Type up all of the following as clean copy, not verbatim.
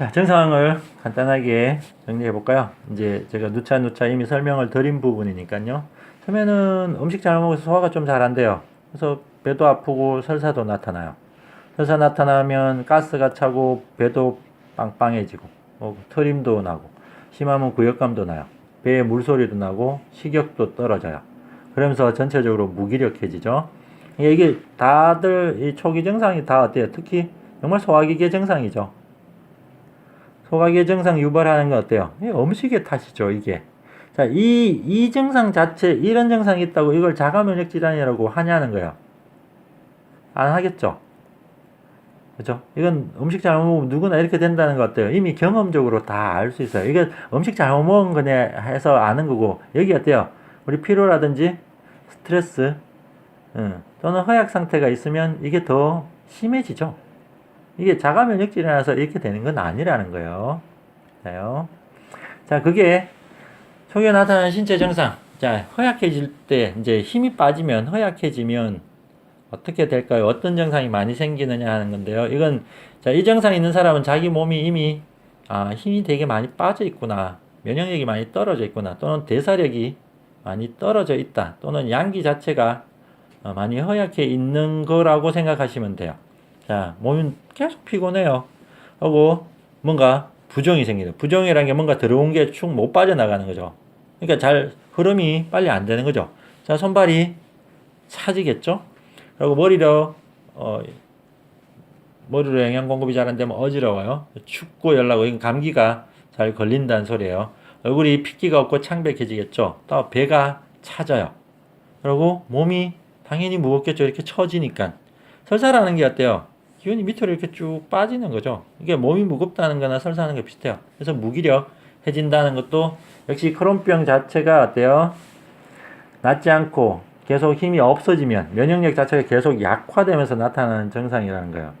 자, 증상을 간단하게 정리해 볼까요? 이제 제가 누차 이미 설명을 드린 부분이니까요. 처음에는 음식 잘 먹어서 소화가 좀 잘 안 돼요. 그래서 배도 아프고 설사도 나타나요. 설사 나타나면 가스가 차고 배도 빵빵해지고 트림도 나고 심하면 구역감도 나요. 배에 물소리도 나고 식욕도 떨어져요. 그러면서 전체적으로 무기력해지죠. 이게 다들 이 초기 증상이 다 어때요? 특히 정말 소화기계 증상이죠. 소화기계 증상 유발하는 건 어때요? 음식의 탓이죠, 이게. 자, 이 증상 자체, 이런 증상이 있다고 이걸 자가면역 질환이라고 하냐는 거예요. 안 하겠죠? 그죠? 이건 음식 잘못 먹으면 누구나 이렇게 된다는 거 어때요? 이미 경험적으로 다 알 수 있어요. 이게 음식 잘못 먹은 거냐 해서 아는 거고, 여기 어때요? 우리 피로라든지 스트레스, 또는 허약 상태가 있으면 이게 더 심해지죠? 이게 자가 면역 질환이라서 이렇게 되는 건 아니라는 거예요. 자, 그게 초기에 나타나는 신체 증상. 자, 허약해질 때, 이제 힘이 빠지면, 허약해지면 어떻게 될까요? 어떤 증상이 많이 생기느냐 하는 건데요. 이건, 자, 이 증상이 있는 사람은 자기 몸이 이미, 힘이 되게 많이 빠져 있구나. 면역력이 많이 떨어져 있구나. 또는 대사력이 많이 떨어져 있다. 또는 양기 자체가 많이 허약해 있는 거라고 생각하시면 돼요. 자, 몸이 계속 피곤해요. 하고 뭔가 부종이 생기죠. 부종이라는 게 뭔가 들어온 게 축 못 빠져나가는 거죠. 그러니까 잘 흐름이 빨리 안 되는 거죠. 자, 손발이 차지겠죠. 그리고 머리로 영양 공급이 잘 안 되면 어지러워요. 춥고 열나고 이건 감기가 잘 걸린다는 소리예요. 얼굴이 핏기가 없고 창백해지겠죠. 또 배가 차져요. 그리고 몸이 당연히 무겁겠죠. 이렇게 처지니까. 설사라는 게 어때요? 기운이 밑으로 이렇게 쭉 빠지는 거죠. 이게 몸이 무겁다는 거나 설사하는 게 비슷해요. 그래서 무기력해진다는 것도 역시 크론병 자체가 어때요? 낫지 않고 계속 힘이 없어지면 면역력 자체가 계속 약화되면서 나타나는 증상이라는 거예요.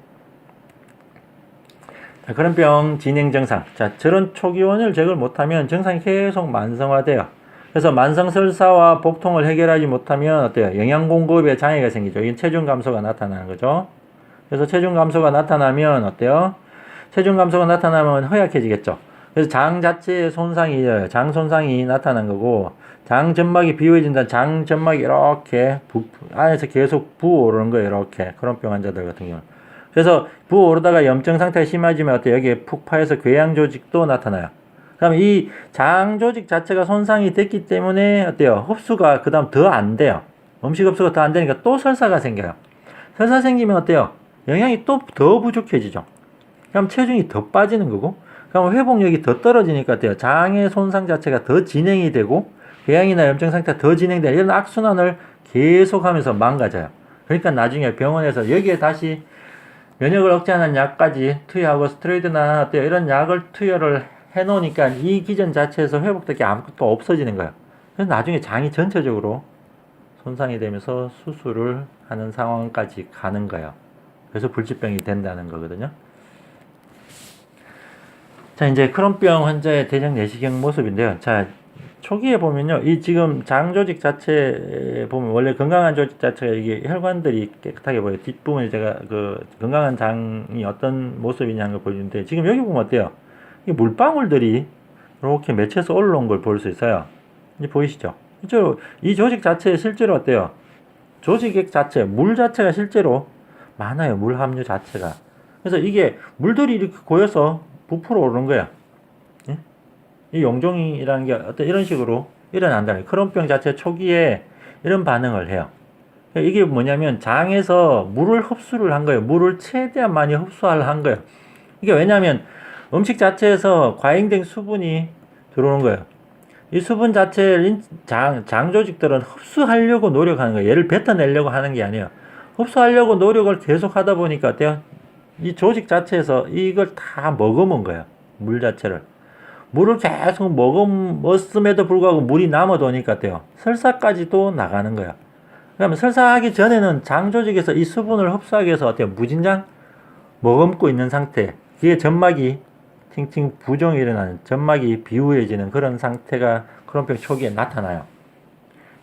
자, 크론병 진행 증상. 자, 저런 초기원을 제거를 못하면 증상이 계속 만성화돼요. 그래서 만성설사와 복통을 해결하지 못하면 어때요? 영양 공급에 장애가 생기죠. 이게 체중 감소가 나타나는 거죠. 그래서 체중 감소가 나타나면 어때요? 체중 감소가 나타나면 허약해지겠죠. 그래서 장 자체의 손상이, 장 손상이 나타난 거고, 장 점막이 비워진다. 장 점막이 이렇게 안에서 계속 부어오르는 거예요. 이렇게. 크론병 환자들 같은 경우는. 그래서 부어오르다가 염증 상태가 심해지면 어때요? 여기에 푹 파여서 궤양 조직도 나타나요. 그럼 이 장 조직 자체가 손상이 됐기 때문에 어때요? 흡수가 그 다음 더 안 돼요. 음식 흡수가 더 안 되니까 또 설사가 생겨요. 설사 생기면 어때요? 영양이 또 더 부족해지죠. 그럼 체중이 더 빠지는 거고, 그럼 회복력이 더 떨어지니까 어때요? 장의 손상 자체가 더 진행이 되고, 궤양이나 염증 상태가 더 진행되는 이런 악순환을 계속하면서 망가져요. 그러니까 나중에 병원에서 여기에 다시 면역을 억제하는 약까지 투여하고 스테로이드나 어때요? 이런 약을 투여를 해놓으니까 이 기전 자체에서 회복될 게 아무것도 없어지는 거예요. 그래서 나중에 장이 전체적으로 손상이 되면서 수술을 하는 상황까지 가는 거예요. 그래서 불치병이 된다는 거거든요. 자, 이제 크론병 환자의 대장 내시경 모습인데요. 자, 초기에 보면요. 이 지금 장 조직 자체에 보면 원래 건강한 조직 자체가 이게 혈관들이 깨끗하게 보여요. 뒷부분에 제가 그 건강한 장이 어떤 모습이냐는 걸 보여주는데 지금 여기 보면 어때요? 이 물방울들이 이렇게 맺혀서 올라온 걸 볼 수 있어요. 이제 보이시죠? 이 조직 자체 실제로 어때요? 조직액 자체, 물 자체가 실제로 많아요. 물 함유 자체가. 그래서 이게 물들이 이렇게 고여서 부풀어 오르는 거야. 예? 이 용종이라는 게 어떤 이런 식으로 일어난다는 거예요. 크론병 자체 초기에 이런 반응을 해요. 이게 뭐냐면 장에서 물을 흡수를 한 거예요. 물을 최대한 많이 흡수한 거예요. 이게 왜냐면 음식 자체에서 과잉된 수분이 들어오는 거예요. 이 수분 자체를 장 조직들은 흡수하려고 노력하는 거예요. 얘를 뱉어내려고 하는 게 아니에요. 흡수하려고 노력을 계속 하다 보니까 어때요? 이 조직 자체에서 이걸 다 머금은 거예요. 물 자체를. 물을 계속 머금었음에도 불구하고 물이 남아도니까 어때요? 설사까지도 나가는 거예요. 그러면 설사하기 전에는 장 조직에서 이 수분을 흡수하기 위해서 어때요? 무진장 머금고 있는 상태. 그게 점막이 팅팅 부종이 일어나는, 점막이 비우해지는 그런 상태가 크론병 초기에 나타나요.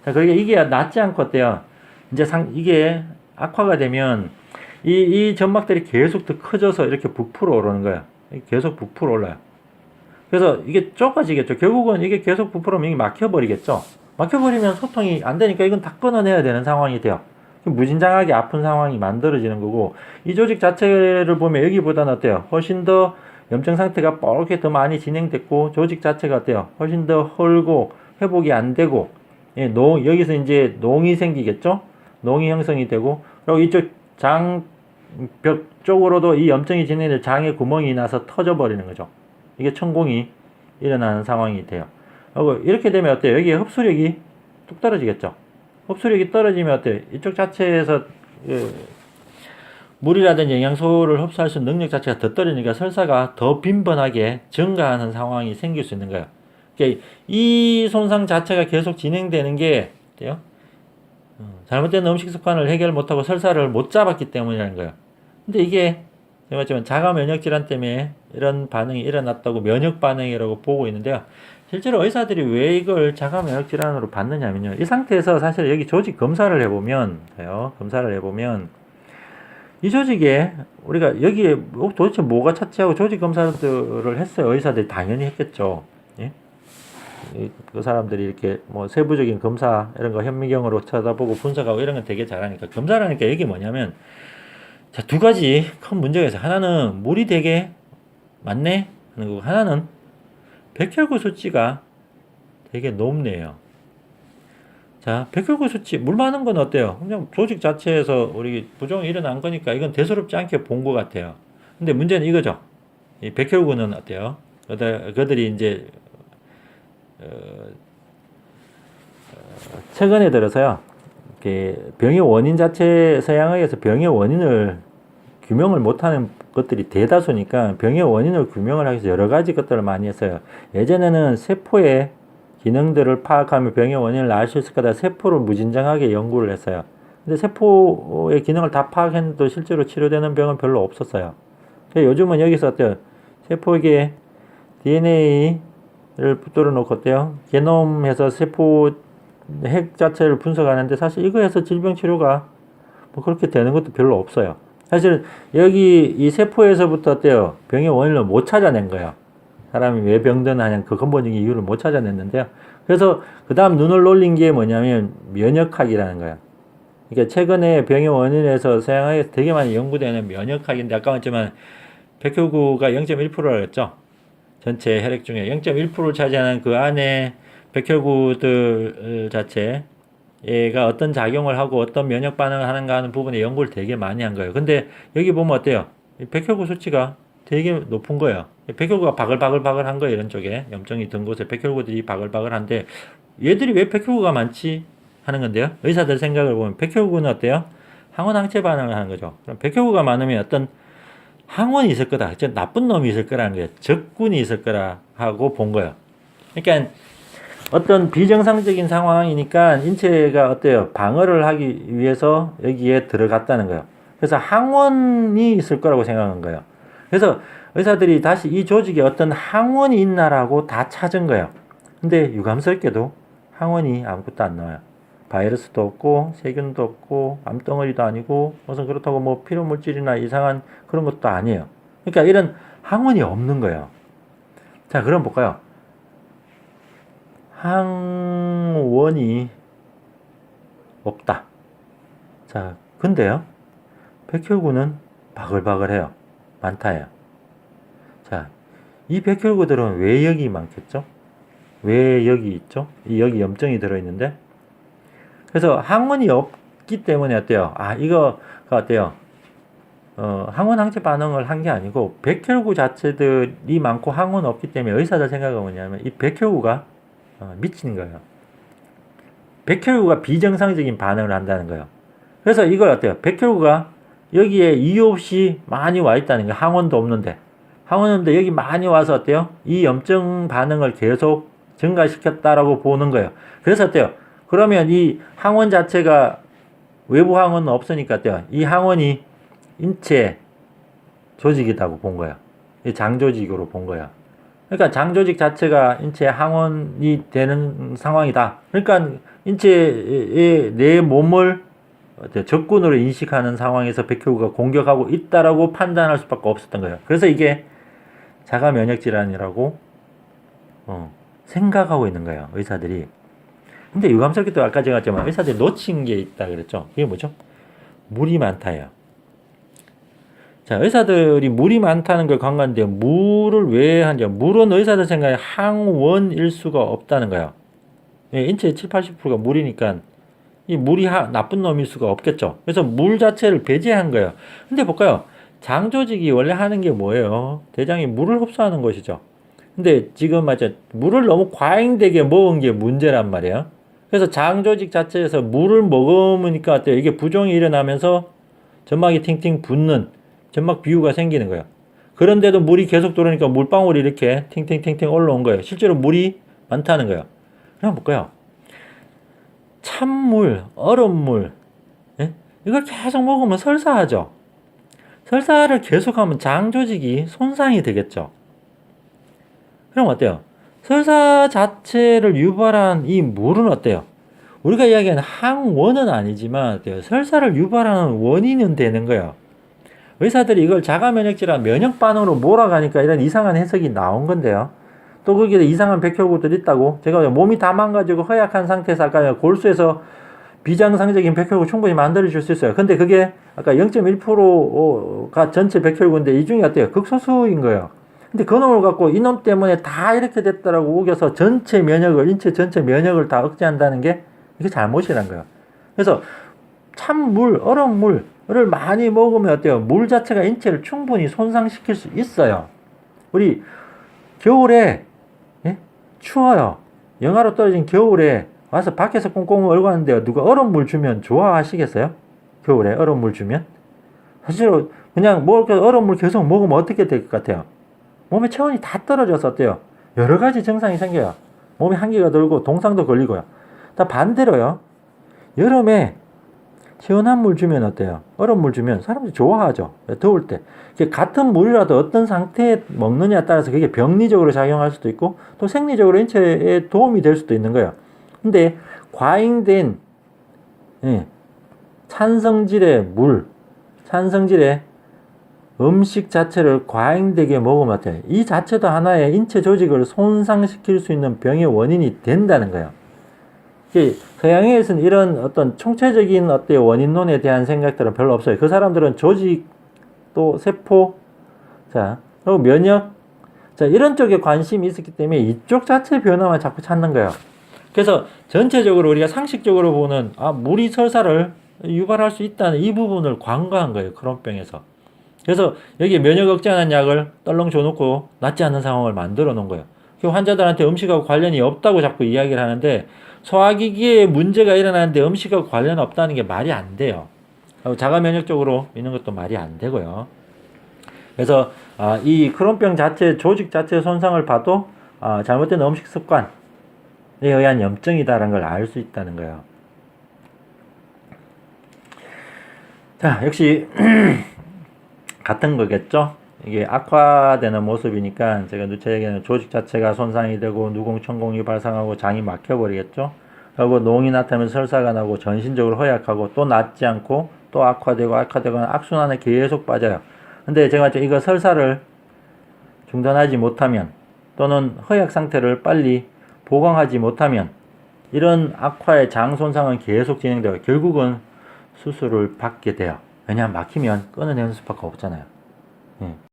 자, 그러니까 이게 낫지 않고 어때요? 이제 이게 악화가 되면 이 점막들이 계속 더 커져서 이렇게 부풀어 오르는 거예요. 계속 부풀어 올라요. 그래서 이게 좁아지겠죠. 결국은 이게 계속 부풀으면 이게 막혀버리겠죠. 막혀버리면 소통이 안 되니까 이건 다 끊어내야 되는 상황이 돼요. 무진장하게 아픈 상황이 만들어지는 거고, 이 조직 자체를 보면 여기보다는 어때요? 훨씬 더 염증 상태가 뻘게 더 많이 진행됐고, 조직 자체가 어때요? 훨씬 더 헐고 회복이 안 되고, 예, 여기서 이제 농이 생기겠죠? 농이 형성이 되고, 그리고 이쪽 장벽 쪽으로도 이 염증이 진행돼 장에 구멍이 나서 터져버리는 거죠. 이게 천공이 일어나는 상황이 돼요. 이렇게 되면 어때요? 여기에 흡수력이 뚝 떨어지겠죠? 흡수력이 떨어지면 어때요? 이쪽 자체에서 물이라든지 영양소를 흡수할 수 있는 능력 자체가 더 떨어지니까 설사가 더 빈번하게 증가하는 상황이 생길 수 있는 거예요. 그러니까 이 손상 자체가 계속 진행되는 게 돼요? 잘못된 음식 습관을 해결 못하고 설사를 못 잡았기 때문이라는 거예요. 근데 이게 제가 말했지만 자가 면역 질환 때문에 이런 반응이 일어났다고 면역 반응이라고 보고 있는데요. 실제로 의사들이 왜 이걸 자가 면역 질환으로 받느냐면요. 이 상태에서 사실 여기 조직 검사를 해보면 이 조직에 우리가 여기에 도대체 뭐가 차치하고 조직 검사들을 했어요. 의사들이 당연히 했겠죠. 예? 그 사람들이 이렇게 뭐 세부적인 검사 이런 거 현미경으로 쳐다보고 분석하고 이런 건 되게 잘하니까 검사를 하니까 이게 뭐냐면 자, 두 가지 큰 문제가 있어요. 하나는 물이 되게 많네 하는 거고, 하나는 백혈구 수치가 되게 높네요. 자, 백혈구 수치, 물 많은 건 어때요? 그냥 조직 자체에서 우리 부종이 일어난 거니까 이건 대수롭지 않게 본 것 같아요. 근데 문제는 이거죠. 이 백혈구는 어때요? 그들이 이제 최근에 들어서요. 병의 원인 자체, 서양의에서 병의 원인을 규명을 못하는 것들이 대다수니까 병의 원인을 규명을 하기 위해서 여러 가지 것들을 많이 했어요. 예전에는 세포의 기능들을 파악하면 병의 원인을 알 수 있을 거다. 세포를 무진장하게 연구를 했어요. 근데 세포의 기능을 다 파악했는데도 실제로 치료되는 병은 별로 없었어요. 요즘은 여기서 어때요? 세포에게 DNA를 붙들어 놓고 어때요? 게놈해서 세포 핵 자체를 분석하는데 사실 이거에서 질병 치료가 뭐 그렇게 되는 것도 별로 없어요. 사실 여기 이 세포에서부터 어때요? 병의 원인을 못 찾아낸 거예요. 사람이 왜 병드나 그 근본적인 이유를 못 찾아냈는데요. 그래서 그 다음 눈을 놀린 게 뭐냐면 면역학이라는 거예요. 그러니까 최근에 병의 원인에서 서양에서 되게 많이 연구되는 면역학인데 아까 말했지만 백혈구가 0.1%라고 했죠. 전체 혈액 중에 0.1%를 차지하는 그 안에 백혈구들 자체 얘가 어떤 작용을 하고 어떤 면역 반응을 하는가 하는 부분에 연구를 되게 많이 한 거예요. 근데 여기 보면 어때요? 백혈구 수치가 되게 높은 거예요. 백혈구가 바글바글 한 거예요. 이런 쪽에 염증이 든 곳에 백혈구들이 바글바글한데 얘들이 왜 백혈구가 많지? 하는 건데요. 의사들 생각을 보면 백혈구는 어때요? 항원 항체 반응을 하는 거죠. 그럼 백혈구가 많으면 어떤 항원이 있을 거다. 나쁜 놈이 있을 거라는 거예요. 적군이 있을 거라 하고 본 거예요. 그러니까 어떤 비정상적인 상황이니까 인체가 어때요? 방어를 하기 위해서 여기에 들어갔다는 거예요. 그래서 항원이 있을 거라고 생각한 거예요. 그래서 의사들이 다시 이 조직에 어떤 항원이 있나라고 다 찾은 거예요. 근데 유감스럽게도 항원이 아무것도 안 나와요. 바이러스도 없고 세균도 없고 암덩어리도 아니고 무슨 그렇다고 뭐 피로물질이나 이상한 그런 것도 아니에요. 그러니까 이런 항원이 없는 거예요. 자, 그럼 볼까요? 항원이 없다. 자, 근데요, 백혈구는 바글바글해요. 많다예요. 자, 이 백혈구들은 왜 여기 많겠죠? 왜 여기 있죠? 여기 염증이 들어있는데? 그래서 항원이 없기 때문에 어때요? 이거가 어때요? 항원 항체 반응을 한 게 아니고 백혈구 자체들이 많고 항원 없기 때문에 의사들 생각은 뭐냐면 이 백혈구가 미친 거예요. 백혈구가 비정상적인 반응을 한다는 거예요. 그래서 이걸 어때요? 백혈구가 여기에 이유 없이 많이 와 있다는 거예요. 항원도 없는데. 항원 없는데 여기 많이 와서 어때요? 이 염증 반응을 계속 증가시켰다라고 보는 거예요. 그래서 어때요? 그러면 이 항원 자체가 외부 항원은 없으니까 어때요? 이 항원이 인체 조직이라고 본 거예요. 이 장조직으로 본 거예요. 그러니까 장조직 자체가 인체 항원이 되는 상황이다. 그러니까 인체의 내 몸을 적군으로 인식하는 상황에서 백혈구가 공격하고 있다라고 판단할 수밖에 없었던 거예요. 그래서 이게 자가 면역 질환이라고 생각하고 있는 거예요, 의사들이. 근데 유감스럽게도 아까 제가 했지만 의사들이 놓친 게 있다 그랬죠. 그게 뭐죠? 물이 많다예요. 자, 의사들이 물이 많다는 걸 간과하는데 물을 왜 하냐? 물은 의사들 생각에 항원일 수가 없다는 거예요. 예, 인체의 7, 80%가 물이니까 이 물이 나쁜 놈일 수가 없겠죠. 그래서 물 자체를 배제한 거예요. 근데 볼까요? 장 조직이 원래 하는 게 뭐예요? 대장이 물을 흡수하는 것이죠. 근데 지금 맞아, 물을 너무 과잉되게 먹은 게 문제란 말이에요. 그래서 장 조직 자체에서 물을 먹으니까 어때요? 이게 부종이 일어나면서 점막이 팅팅 붓는 점막 비유가 생기는 거예요. 그런데도 물이 계속 들어오니까 물방울이 이렇게 팅팅팅팅 올라온 거예요. 실제로 물이 많다는 거예요. 그럼 볼까요? 찬물, 얼음물, 예? 이걸 계속 먹으면 설사하죠. 설사를 계속하면 장 조직이 손상이 되겠죠. 그럼 어때요? 설사 자체를 유발한 이 물은 어때요? 우리가 이야기하는 항원은 아니지만 어때요? 설사를 유발하는 원인은 되는 거예요. 의사들이 이걸 자가 면역질환 면역 반응으로 몰아가니까 이런 이상한 해석이 나온 건데요. 또 거기에 이상한 백혈구들이 있다고. 제가 몸이 다 망가지고 허약한 상태에서 아까 골수에서 비정상적인 백혈구 충분히 만들어줄 수 있어요. 근데 그게 아까 0.1%가 전체 백혈구인데 이 중에 어때요? 극소수인 거예요. 근데 그놈을 갖고 이놈 때문에 다 이렇게 됐다라고 우겨서 전체 면역을, 인체 전체 면역을 다 억제한다는 게 이게 잘못이란 거예요. 그래서 찬물, 얼음물을 많이 먹으면 어때요? 물 자체가 인체를 충분히 손상시킬 수 있어요. 우리 겨울에 추워요. 영하로 떨어진 겨울에 와서 밖에서 꽁꽁 얼고 하는데요. 누가 얼음물 주면 좋아하시겠어요? 겨울에 얼음물 주면? 사실 그냥 얼음물 계속 먹으면 어떻게 될 것 같아요? 몸의 체온이 다 떨어져서 어때요? 여러 가지 증상이 생겨요. 몸에 한기가 돌고 동상도 걸리고요. 다 반대로요. 여름에 시원한 물 주면 어때요? 얼음물 주면 사람들이 좋아하죠. 더울 때. 같은 물이라도 어떤 상태에 먹느냐에 따라서 그게 병리적으로 작용할 수도 있고 또 생리적으로 인체에 도움이 될 수도 있는 거예요. 근데 과잉된 찬성질의 물, 찬성질의 음식 자체를 과잉되게 먹으면 어때요? 이 자체도 하나의 인체 조직을 손상시킬 수 있는 병의 원인이 된다는 거예요. 서양에서는 이런 어떤 총체적인 어떤 원인론에 대한 생각들은 별로 없어요. 그 사람들은 조직, 또 세포, 자, 그리고 면역, 자, 이런 쪽에 관심이 있었기 때문에 이쪽 자체 변화만 자꾸 찾는 거예요. 그래서 전체적으로 우리가 상식적으로 보는, 물이 설사를 유발할 수 있다는 이 부분을 간과한 거예요. 크론병에서. 그래서 여기에 면역 억제하는 약을 떨렁 줘놓고 낫지 않는 상황을 만들어 놓은 거예요. 환자들한테 음식하고 관련이 없다고 자꾸 이야기를 하는데 소화기기에 문제가 일어나는데 음식하고 관련 없다는 게 말이 안 돼요. 자가 면역적으로 있는 것도 말이 안 되고요. 그래서 이 크론병 자체 조직 자체 손상을 봐도 잘못된 음식 습관에 의한 염증이다라는 걸 알 수 있다는 거예요. 자, 역시 같은 거겠죠. 이게 악화되는 모습이니까 제가 누차 얘기하는 조직 자체가 손상이 되고 누공천공이 발생하고 장이 막혀버리겠죠. 그리고 농이 나타나면 설사가 나고 전신적으로 허약하고 또 낫지 않고 또 악화되고 악순환에 계속 빠져요. 근데 제가 이거 설사를 중단하지 못하면 또는 허약 상태를 빨리 보강하지 못하면 이런 악화의 장 손상은 계속 진행되고 결국은 수술을 받게 돼요. 왜냐하면 막히면 끊어내는 수밖에 없잖아요.